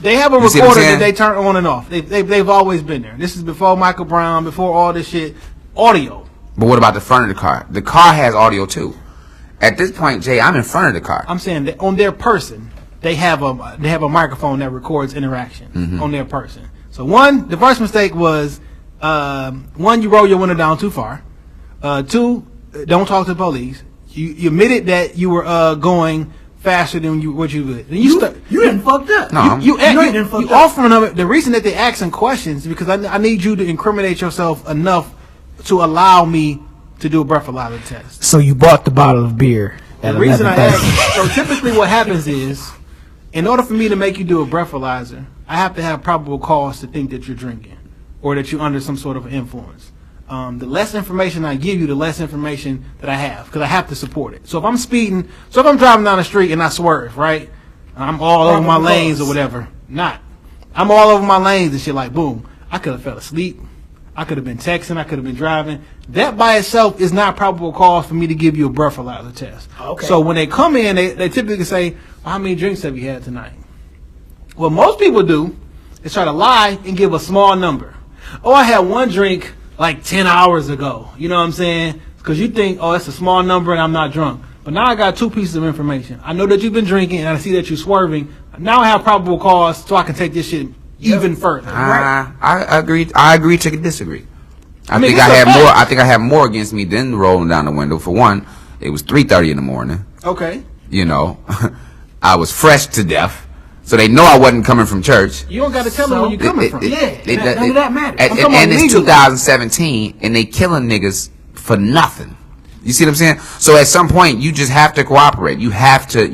they have a recorder that they turn on and off. They've always been there. This is before Michael Brown, before all this shit. Audio. But what about the front of the car? The car has audio too. At this point, Jay, I'm in front of the car. I'm saying that on their person, they have a microphone that records interaction on their person. So the first mistake was you roll your window down too far. Two, don't talk to the police. You admitted that you were going faster than what you would. Then you didn't fucked up. No, you offering them. The reason that they asking questions is because I need you to incriminate yourself enough to allow me to do a breathalyzer test. So you bought the bottle of beer. The reason I asked, so typically what happens is, in order for me to make you do a breathalyzer, I have to have probable cause to think that you're drinking or that you're under some sort of influence. The less information I give you, the less information that I have, because I have to support it. So if I'm speeding, if I'm driving down the street and I swerve, right, I'm all over my lanes or whatever. I'm all over my lanes and shit like, boom, I could have fell asleep. I could have been texting. I could have been driving. That by itself is not probable cause for me to give you a breathalyzer test. Okay. So when they come in, they typically say, well, how many drinks have you had tonight? What most people do is try to lie and give a small number. Oh, I had one drink like 10 hours ago. You know what I'm saying? Because you think, oh, that's a small number and I'm not drunk. But now I got two pieces of information. I know that you've been drinking and I see that you're swerving. Now I have probable cause so I can take this shit even further. Right? I agree to disagree. I think I have more against me than rolling down the window. For one, it was 3:30 in the morning. Okay. You know, I was fresh to death, so they know I wasn't coming from church. You don't got to tell them where you're coming from. None of that matters. And it's 2017, and they killing niggas for nothing. You see what I'm saying? So at some point, you just have to cooperate. You have to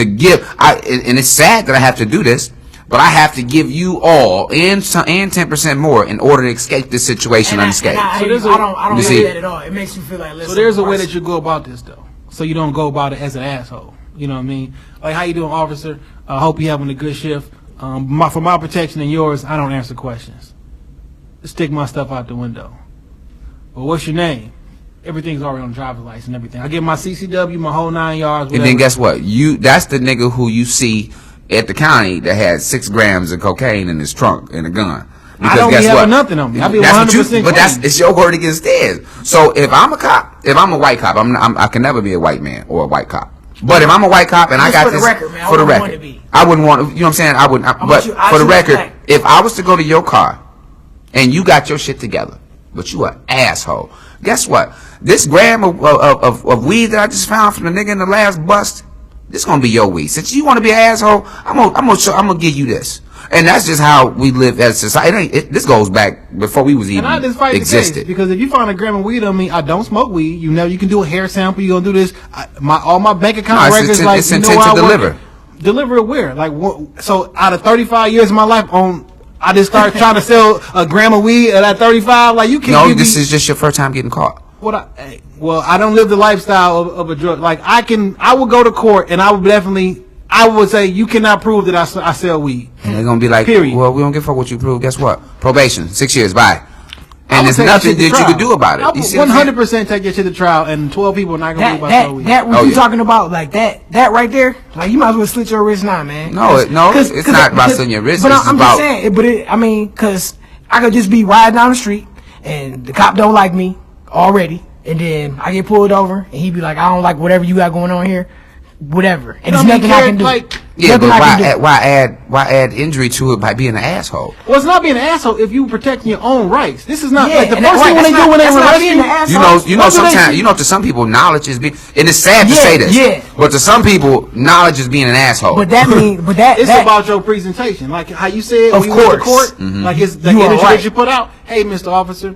give. And it's sad that I have to do this. But I have to give you all and 10% more in order to escape this situation unscathed. I don't like that at all. It makes you feel like. So there's a way that you go about this though, so you don't go about it as an asshole. You know what I mean? Like, how you doing, officer? I hope you're having a good shift. For my protection and yours, I don't answer questions. Just stick my stuff out the window. Well, what's your name? Everything's already on the driver's license and everything. I get my CCW, my whole 9 yards. Whatever. And then guess what? That's the nigga who you see at the county that had 6 grams of cocaine in his trunk and a gun. Because I don't be having nothing on me. I be 100% But it's your word against theirs. So if I'm a cop, if I'm a white cop, I can never be a white man or a white cop. But if I'm a white cop and I got this, for the record, I wouldn't want to, you know what I'm saying? I wouldn't. But for the record, if I was to go to your car and you got your shit together, but you an asshole, guess what? This gram of weed that I just found from the nigga in the last bust, this gonna be your weed. Since you want to be an asshole, I'm gonna give you this. And that's just how we live as a society. This goes back before we was even and I just fight existed. The case, because if you find a gram of weed on me, I don't smoke weed. You know, you can do a hair sample. You gonna do this? All my bank account records, like, it's intent to deliver. Deliver it where? Like, so out of 35 years of my life, I just started trying to sell a gram of weed at 35. Like, you can't. No, this is just your first time getting caught. Well, I don't live the lifestyle of a drug. Like, I would go to court and I would say you cannot prove that I sell weed. And they're gonna be like, period. Well, we don't give a fuck what you prove. Guess what? Probation, 6 years. Bye. And there's nothing that you can do about it. I would 100% take your shit to trial, and 12 people are not gonna believe I sell weed. That what you talking about? Like that right there? Like, you might as well slit your wrist now, man. No, it's not about slitting your wrist. But I'm just saying. Because I could just be riding down the street and the cop don't like me already. And then I get pulled over, and he be like, I don't like whatever you got going on here, whatever. And there's nothing I can do. Yeah, but why add injury to it by being an asshole? Well, it's not being an asshole if you protecting your own rights. This is not like the first thing when they do when they arrest you. You know, sometimes to some people, knowledge is being, and it's sad to say this. Yeah. But to some people, knowledge is being an asshole. But it's about your presentation, like how you said. Of course. The court, like it's the energy that you put out. Hey, Mr. Officer,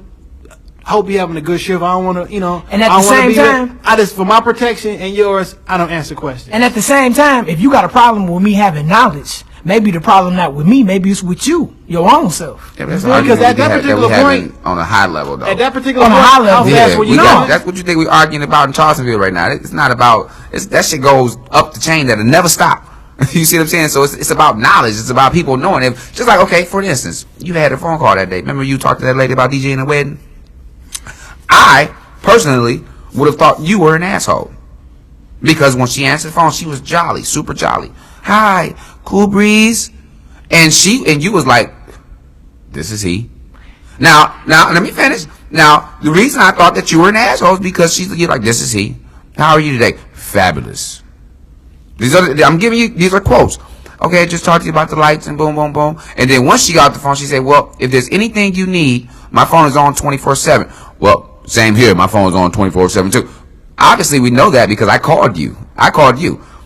hope you're having a good shift. I don't want to, And at the same time, for my protection and yours, I don't answer questions. And at the same time, if you got a problem with me having knowledge, maybe the problem not with me, maybe it's with you, your own self. Yeah, that's Because at that particular point, on a high level, though. At that particular On a point, high level, how fast were you going? That's what you think we're arguing about in Charlestonville right now. It's not about, that shit goes up the chain that'll never stop. You see what I'm saying? So it's about knowledge. It's about people knowing. If just like, okay, for instance, you had a phone call that day. Remember you talked to that lady about DJing a wedding? I personally would have thought you were an asshole, because when she answered the phone, she was jolly, super jolly. Hi, cool breeze, and you was like, this is he. Now let me finish. Now the reason I thought that you were an asshole is because you're like, this is he. How are you today? Fabulous. I'm giving you, these are quotes. Okay, I just talked to you about the lights and boom, boom, boom. And then once she got off the phone, she said, well, if there's anything you need, my phone is on 24/7. Well, same here. My phone is on 24/7 too. Obviously, we know that because I called you.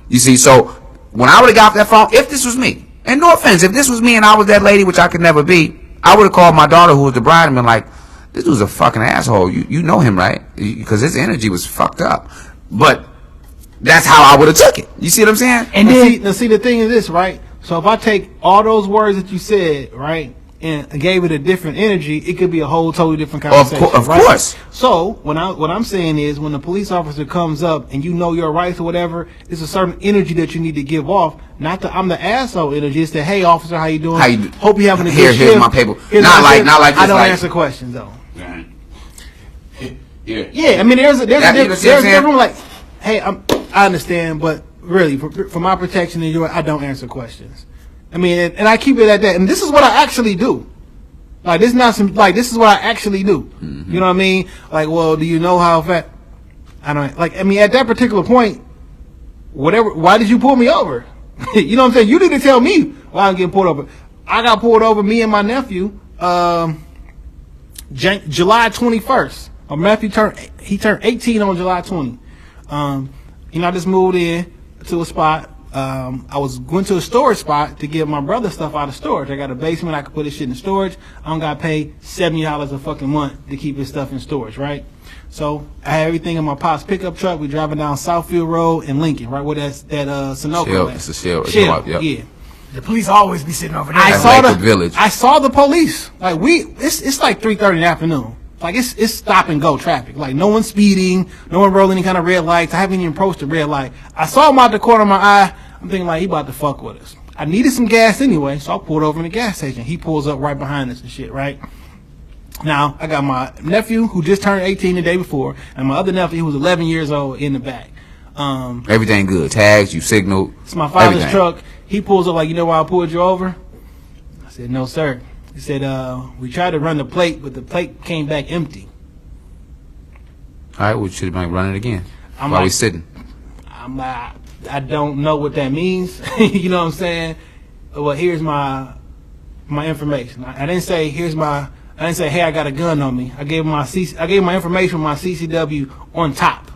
You see, so when I would have got off that phone, if this was me, and no offense, if this was me and I was that lady, which I could never be, I would have called my daughter, who was the bride, and been like, this was a fucking asshole. You know him, right? Because his energy was fucked up. But that's how I would have took it. You see what I'm saying? And then, see, the thing is this, right? So if I take all those words that you said, right, and gave it a different energy, it could be a whole totally different conversation. Of right? course. So what I'm saying is, when the police officer comes up and you know your rights or whatever, it's a certain energy that you need to give off. Not the I'm the asshole energy. It's the, hey officer, how you doing? Hope you having a good shift. Here's my paper. Not like I don't answer questions though. Right. Yeah. I mean, there's a different, like, hey, I understand, but really, for my protection and yours, I don't answer questions. I mean, and I keep it at that. And this is what I actually do. Like, this is not some, like, this is what I actually do. Mm-hmm. You know what I mean? Like, well, do you know how fat? I don't, like, I mean, at that particular point, whatever, why did you pull me over? You know what I'm saying? You need to tell me why I'm getting pulled over. I got pulled over, me and my nephew, July 21st. My nephew turned 18 on July 20. You know, I just moved in to a spot. I was going to a storage spot to get my brother's stuff out of storage. I got a basement. I could put his shit in storage. I don't got to pay $70 a fucking month to keep his stuff in storage, right? So I had everything in my pop's pickup truck. We driving down Southfield Road in Lincoln, right where that Sunoco. It's a Shell. Yep. Yeah. the police always be sitting over there. I saw the police. Like it's like 3:30 in the afternoon. Like it's stop and go traffic. Like no one's speeding, no one rolling any kind of red lights. I haven't even approached a red light. I saw him out the corner of my eye. I'm thinking like he about to fuck with us. I needed some gas anyway, so I pulled over in the gas station. He pulls up right behind us and shit, right? Now, I got my nephew who just turned 18 the day before, and my other nephew who was 11 years old in the back. Everything good. Tags, you signaled. It's my father's truck. He pulls up like, you know why I pulled you over? I said, no, sir. He said, we tried to run the plate, but the plate came back empty. All right, we should have run it again. While we sitting. I don't know what that means. You know what I'm saying? Well, here's my information. I didn't say I didn't say, hey, I got a gun on me. I gave him my information with my CCW on top,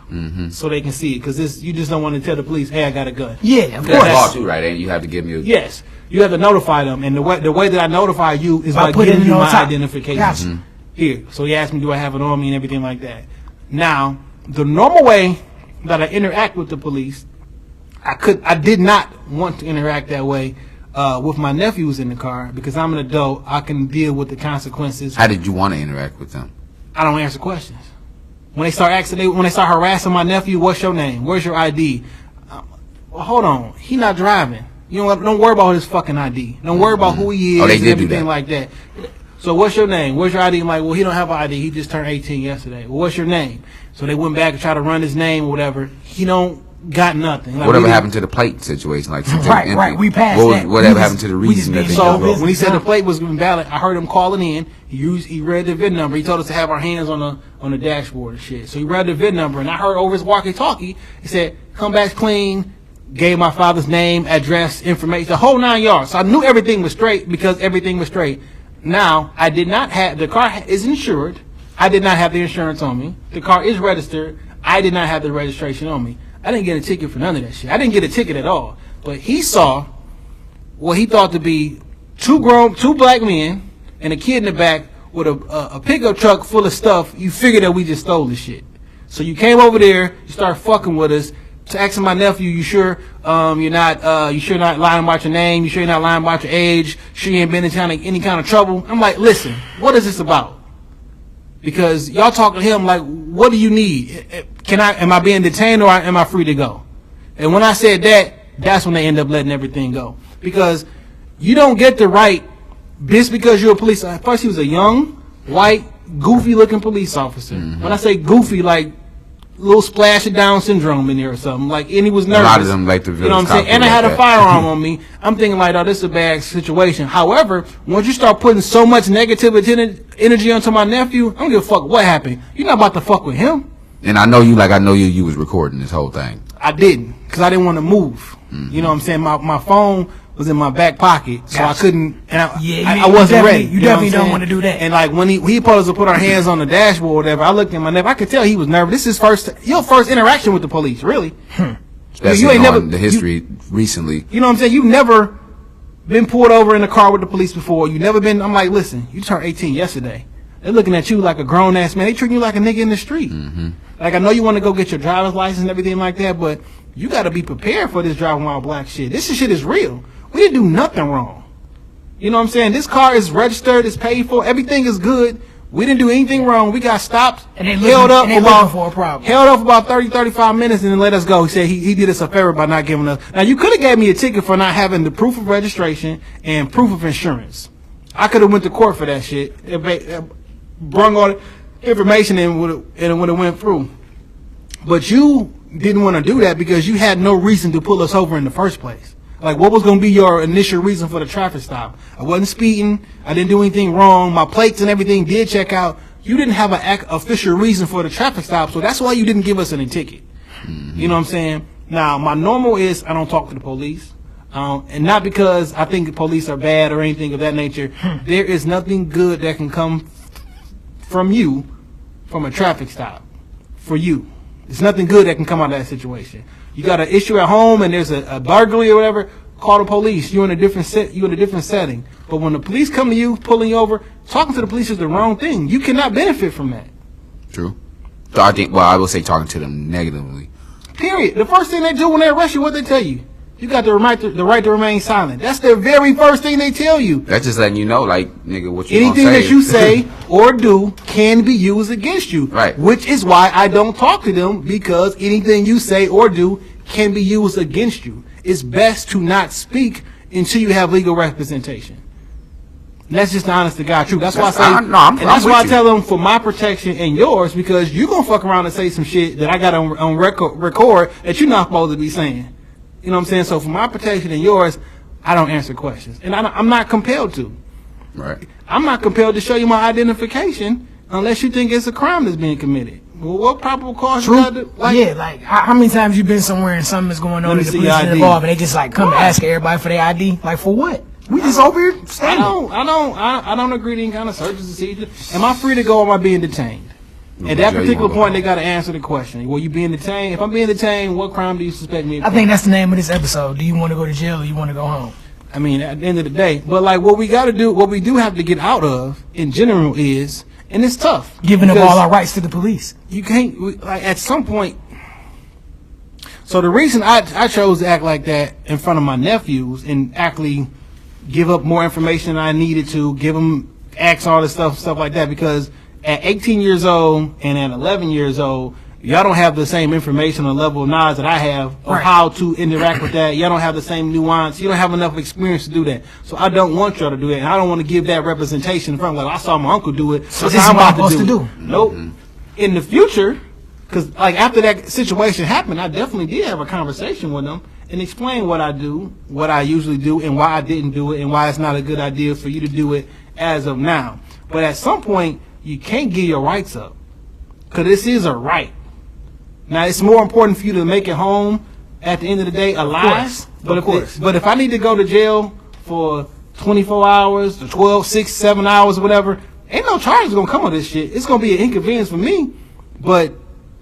so they can see it. Because you just don't want to tell the police, hey, I got a gun. Yeah, of That's course. law too, right? And you have to give me Yes, you have to notify them, and the way that I notify you is by giving you my identification. Gotcha. Here. So he asked me, do I have it on me and everything like that. Now, the normal way that I interact with the police, I did not want to interact that way with my nephews in the car because I'm an adult. I can deal with the consequences. How did you want to interact with them? I don't answer questions. When they start harassing my nephew, what's your name? Where's your ID? Well, hold on. He not driving. You know what? Don't worry about his fucking ID. Don't worry about who he is and everything like that. So what's your name? Where's your ID? I'm like, well, he don't have an ID. He just turned 18 yesterday. Well, what's your name? So they went back and tried to run his name or whatever. He don't got nothing. Like, whatever happened to the plate situation? Like right. We passed that. Whatever happened to the reason that they So when he said the plate was invalid, I heard him calling in. He read the VIN number. He told us to have our hands on the dashboard and shit. So he read the VIN number, and I heard over his walkie-talkie. He said, "Come back clean." Gave my father's name, address, information, the whole 9 yards. So I knew everything was straight because everything was straight. Now I did not have the car is insured. I did not have the insurance on me. The car is registered. I did not have the registration on me. I didn't get a ticket for none of that shit. I didn't get a ticket at all. But he saw what he thought to be two black men and a kid in the back with a pickup truck full of stuff. You figure that we just stole the shit. So you came over there, you started fucking with us. to asking my nephew, you sure you're not lying about your name? You sure you're not lying about your age? Sure you ain't been in any kind of trouble? I'm like, listen, what is this about? Because y'all talking to him like, what do you need? Am I being detained or am I free to go? And when I said that, that's when they end up letting everything go. Because you don't get the right, just because you're a police. First, he was a young, white, goofy-looking police officer. When I say goofy, like a little splash of Down syndrome in there or something. Like, and he was nervous. A lot of them like to, you know what I'm saying? And I had a firearm on me. I'm thinking like, oh, this is a bad situation. However, once you start putting so much negative energy onto my nephew, I don't give a fuck what happened. You're not about to fuck with him. And I know you was recording this whole thing. I didn't, because I didn't want to move. You know what I'm saying? My phone was in my back pocket, so I couldn't. And I wasn't ready. You definitely don't want to do that. And like when he supposed to put our hands on the dashboard or whatever, I looked at my nephew. I could tell he was nervous. This is your first interaction with the police, really. Especially you ain't never the history recently. You know what I'm saying? You've never been pulled over in a car with the police before. You never been. I'm like, listen, you turned 18 yesterday. They're looking at you like a grown ass man. They treating you like a nigga in the street. Like, I know you want to go get your driver's license and everything like that, but you got to be prepared for this driving while black shit. This shit is real. We didn't do nothing wrong. You know what I'm saying? This car is registered, it's paid for, everything is good. We didn't do anything wrong. We got stopped, and they held up for a problem. Held up about 30, 35 minutes and then let us go. He said he did us a favor by not giving us. Now, you could have gave me a ticket for not having the proof of registration and proof of insurance. I could have went to court for that shit. It brung all the information and it would have went through. But you didn't want to do that because you had no reason to pull us over in the first place. Like, what was going to be your initial reason for the traffic stop? I wasn't speeding. I didn't do anything wrong. My plates and everything did check out. You didn't have an official reason for the traffic stop, so that's why you didn't give us any ticket. You know what I'm saying? Now, my normal is I don't talk to the police. And not because I think the police are bad or anything of that nature. There is nothing good that can come from you from a traffic stop for you. There's nothing good that can come out of that situation. You got an issue at home and there's a burglary or whatever, call the police. You're in a different setting. But when the police come to you, pulling you over, talking to the police is the wrong thing. You cannot benefit from that. True. So I will say talking to them negatively. Period. The first thing they do when they arrest you, what they tell you? You got the right to remain silent. That's the very first thing they tell you. That's just letting you know, like, nigga, what you anything gonna say. that you say or do can be used against you. Right. Which is why I don't talk to them, because anything you say or do can be used against you. It's best to not speak until you have legal representation. And that's just the honest to God truth. That's why I say, that's why I tell them for my protection and yours, because you gonna fuck around and say some shit that I got on record that you're not supposed to be saying. You know what I'm saying? So for my protection and yours, I don't answer questions. And I'm not compelled to. Right. I'm not compelled to show you my identification unless you think it's a crime that's being committed. Well, what probable cause you got to, like? Yeah, like, how many times you been somewhere and something is going on and the police is involved and they just, like, come and ask everybody for their ID? Like, for what? We just over here standing. I don't agree to any kind of search and seizure. Am I free to go or am I being detained? At that particular point, they got to answer the question. Well, you being detained? If I'm being detained, what crime do you suspect me of? I think that's the name of this episode. Do you want to go to jail or you want to go home? I mean, at the end of the day. But, like, what we got to do, what we do have to get out of, in general, is, and it's tough. Giving up all our rights to the police. You can't, like, at some point. So the reason I chose to act like that in front of my nephews and actually give up more information than I needed to, give them, ask all this stuff like that, because at 18 years old and at 11 years old, y'all don't have the same information or level of knowledge that I have of how to interact with that. Y'all don't have the same nuance. You don't have enough experience to do that. So I don't want y'all to do that. And I don't want to give that representation in front of, like, I saw my uncle do it. So this is what I'm supposed to do. Nope. In the future, because, like, after that situation happened, I definitely did have a conversation with them and explain what I do, what I usually do, and why I didn't do it, and why it's not a good idea for you to do it as of now. But at some point, you can't give your rights up, because this is a right. Now, it's more important for you to make it home at the end of the day alive. But if I need to go to jail for 24 hours, or 12, 6, 7 hours, or whatever, ain't no charges going to come with this shit. It's going to be an inconvenience for me, but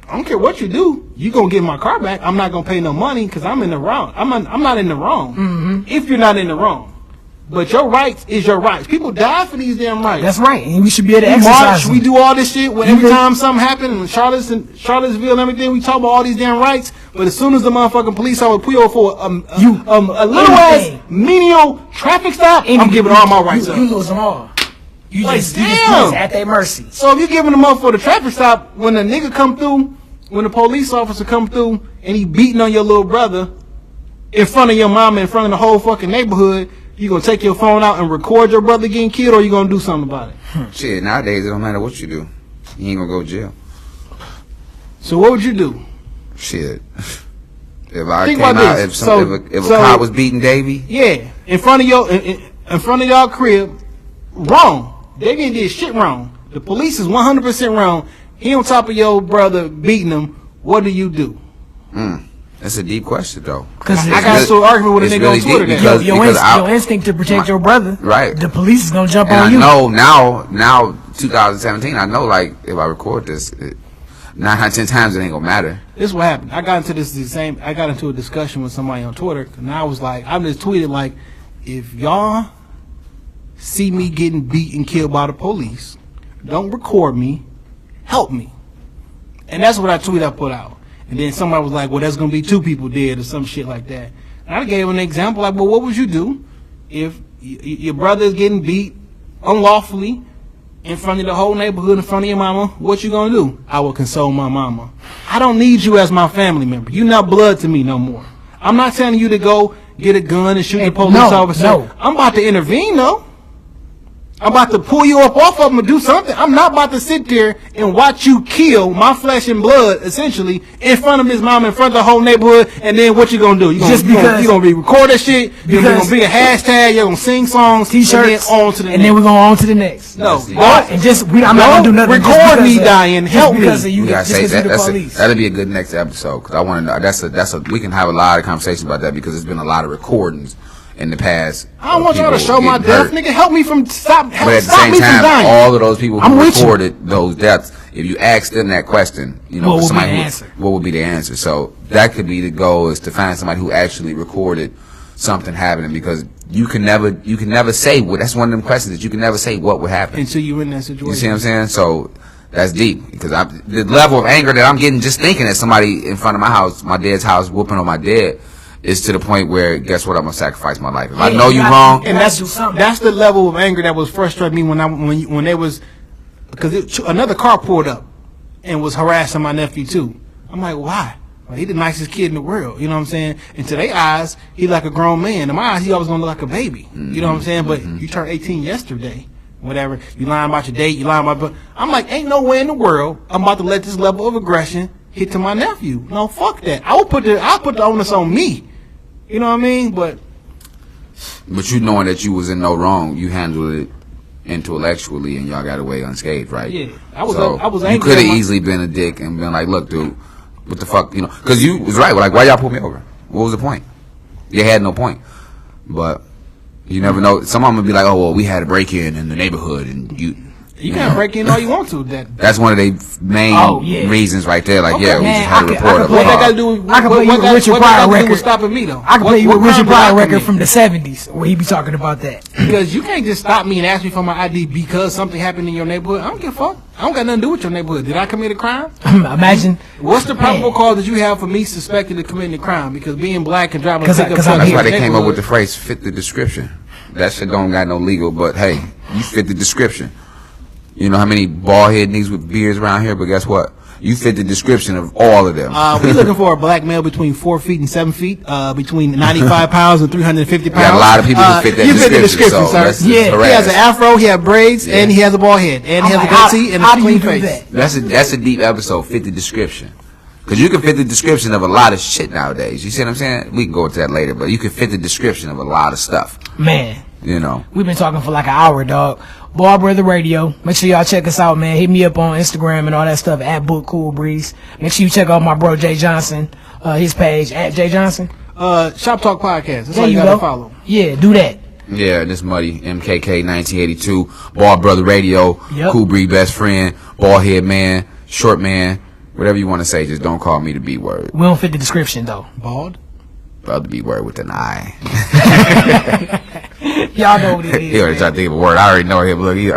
I don't care what you do. You going to get my car back. I'm not going to pay no money because I'm in the wrong. I'm not in the wrong. If you're not in the wrong. But your rights is your rights. People die for these damn rights. That's right, and we should be able to exercise them. We do all this shit. When every time something happens in Charlottesville and everything, we talk about all these damn rights. But as soon as the motherfucking police officer pull you over for a little anything. ass menial traffic stop, I'm giving all my rights up. You lose them all. You Like, just damn. at their mercy. So if you're giving them up for the traffic stop, when the nigga come through, when the police officer come through and he beating on your little brother in front of your mama, in front of the whole fucking neighborhood, you gonna take your phone out and record your brother getting killed, or you gonna do something about it? Shit, nowadays it don't matter what you do. You ain't gonna go to jail. So what would you do? Shit. If I Think came about out, this. if a cop was beating Davy, Yeah, in front of your in front of y'all crib, wrong. They didn't did shit wrong. The police is 100% wrong. He on top of your brother beating him. What do you do? that's a deep question though. Because I got into an argument with a it's nigga really on Twitter. deep That your instinct to protect your brother. Right. The police is gonna jump And on I you. know now 2017. I know like if I record this, 9 out of 10 times it ain't gonna matter. This is what happened. I got into a discussion with somebody on Twitter, and I was like, I just tweeted like, if y'all see me getting beat and killed by the police, don't record me, help me. And that's what I put out. And then somebody was like, well, there's gonna be 2 people dead or some shit like that. And I gave an example like, well, what would you do if your brother is getting beat unlawfully in front of the whole neighborhood, in front of your mama? What you gonna do? I will console my mama. I don't need you as my family member. You're not blood to me no more. I'm not telling you to go get a gun and shoot the police officer. No. I'm about to intervene though. I'm about to pull you up off of them and do something. I'm not about to sit there and watch you kill my flesh and blood, essentially, in front of his mom, in front of the whole neighborhood, and then what you gonna do? You gonna record that shit, you're gonna be a hashtag, you're gonna sing songs, T-shirts, and then on to the next. And then we're going on to the next. No. I'm not gonna do nothing. Record me dying, help me. Because of you, We gotta just say because that. of the police. That'll be a good next episode because I want to know. We can have a lot of conversation about that because there's been a lot of recordings in the past. I don't want y'all to show my death, nigga. Help me from stop. But at the Stop same me from time, dying. all of those people I'm who with you. recorded those deaths, if you ask them that question, you know, What would be somebody the who- answer? what would be the answer? So that could be the goal, is to find somebody who actually recorded something happening, because you can never say what. That's one of them questions that you can never say what would happen Until you're in that situation. You see what I'm saying? So that's deep, because the level of anger that I'm getting just thinking that somebody in front of my house, my dad's house, whooping on my dad, is to the point where, guess what? I'm gonna sacrifice my life. If I know you wrong, And that's the level of anger that was frustrating me when they was, because another car pulled up and was harassing my nephew too. I'm like, why? Well, he the nicest kid in the world, you know what I'm saying? And to their eyes, he like a grown man. In my eyes, he always gonna look like a baby. You know what I'm saying? But you turned 18 yesterday. Whatever. You lying about your date, you lying about, but I'm like, ain't no way in the world I'm about to let this level of aggression hit to my nephew. No, fuck that. I'll put the onus on me. You know what I mean? But you knowing that you was in no wrong, you handled it intellectually, and y'all got away unscathed, right? yeah, I was You angry. could have easily been a dick and been like, "Look, dude, what the fuck?" You know, because you was right. Like, why y'all pull me over? What was the point? You had no point. But you never know. Some of them would be like, "Oh, well, we had a break in the neighborhood, and you." You can break in all you want to. That's one of the main reasons right there. Like, Okay. we Man, just had a report of What that got to a do with I can play you a Richard Pryor record. stopping me though? I can play you a Richard Pryor record commit? from the 70s where he be talking about that. Because you can't just stop me and ask me for my ID because something happened in your neighborhood. I don't give a fuck. I don't got nothing to do with your neighborhood. Did I commit a crime? Imagine. What's the probable cause that you have for me suspected of committing a crime? Because being black and driving a 'Cause pickup I'm truck That's in why your they came up with the neighborhood. phrase "fit the description." That shit don't got no legal, but hey, you fit the description. You know how many bald head niggas with beards around here, but guess what? You fit the description of all of them. We looking for a black male between 4 feet and 7 feet, between 95 pounds and 350 pounds. Got a lot of people who fit that you fit the description, description, so sir. that's Yeah, he has an harassed. afro, he has braids, and he has a bald head, and he has a goatee and a how do clean you do face. that? That's a deep episode. Fit the description, because you can fit the description of a lot of shit nowadays. You see what I'm saying? We can go into that later, but you can fit the description of a lot of stuff. Man, You know. we've been talking for like an hour, dog. Brotha Radio. Make sure y'all check us out, man. Hit me up on Instagram and all that stuff at Book Cool Breeze. Make sure you check out my bro Jay Johnson, his page at Jay Johnson. Shop Talk Podcast. That's There all you you gotta go. follow. Yeah, do that. Yeah, this muddy MKK 1982 Brotha Radio. Yep. Cool Breeze best friend, bald head man, short man, whatever you want to say. Just don't call me the B word. We don't fit the description though. Bald? Brother B word with an I. Y'all know what it is. He already man. tried to think of a word. I already know him. Look, he